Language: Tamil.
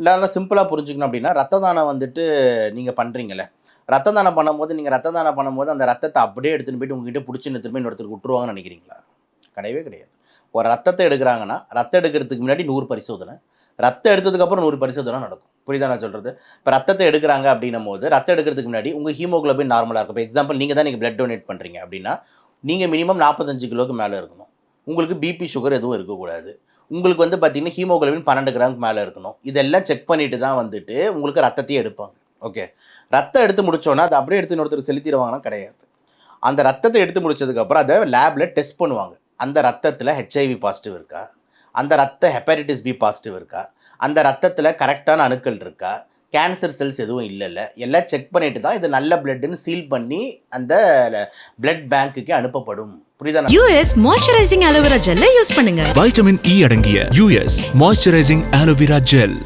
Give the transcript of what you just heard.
இல்லை சிம்பிளாக புரிஞ்சுக்கணும் அப்படின்னா, ரத்த தானம் வந்துட்டு நீங்கள் பண்ணுறீங்கல்ல, ரத்த தானம் பண்ணும்போது நீங்கள் ரத்த தானம் பண்ணும்போது அந்த ரத்தத்தை அப்படியே எடுத்துன்னு போயிட்டு உங்ககிட்ட பிடிச்சி திரும்பி இன்னொருத்தருக்கு விட்டுருவாங்கன்னு நினைக்கிறீங்களா? கிடையவே கிடையாது. ஒரு ரத்தத்தை எடுக்கிறாங்கன்னா, ரத்தம் எடுக்கிறதுக்கு முன்னாடி 100 பரிசோதனை, ரத்தம் எடுத்ததுக்கப்புறம் 100 பரிசோதனை நடக்கும். புரியுதா நான் சொல்றது? இப்போ ரத்தத்தை எடுக்கிறாங்க அப்படின்னும்போது, ரத்தம் எடுக்கிறதுக்கு முன்னாடி உங்க ஹீமோகுளோபின் நார்மலா இருக்கும். இப்போ எக்ஸாம்பிள் நீங்க தான் பிளட் டொனேட் பண்றீங்க அப்படின்னா, நீங்க மினிமம் 45 கிலோக்கு மேல இருக்கணும். உங்களுக்கு பிபி, சுகர் எதுவும் இருக்கக்கூடாது. உங்களுக்கு வந்து பார்த்தீங்கன்னா, ஹீமோகுளோபின் 12 கிராமுக்கு மேல இருக்கணும். இதெல்லாம் செக் பண்ணிட்டு தான் வந்துட்டு உங்களுக்கு ரத்தத்தையே எடுப்பாங்க. ஓகே. ரத்தம் எடுத்து முடிச்சோன்னா, அதை அப்படியே எடுத்து இன்னொருத்தருக்கு செலுத்திடுவாங்கன்னா கிடையாது. அந்த ரத்தத்தை எடுத்து முடிச்சதுக்கப்புறம் அதை லேப்ல டெஸ்ட் பண்ணுவாங்க. அந்த ரத்தத்தில் ஹெச்ஐவி பாசிட்டிவ் இருக்கா? அந்த ரத்தம் ஹெப்பாட்டிஸ் பி பாசிட்டிவ் இருக்கா? அந்த ரத்தத்தில் கரெக்டான அணுக்கள் இருக்கா? கேன்சர் செல்ஸ் எதுவும் இல்லைல்ல, எல்லாம் செக் பண்ணிட்டு தான் இது நல்ல பிளட்னு சீல் பண்ணி அந்த பிளட் பேங்க்குக்கு அனுப்பப்படும். புரியுதா? யூஎஸ் மாய்ஸ்சரைசிங் அலோவேரா ஜெல்லை யூஸ் பண்ணுங்க. வைட்டமின் இ அடங்கிய யூஎஸ் மாய்ஸ்சரைசிங் அலோவேரா ஜெல்.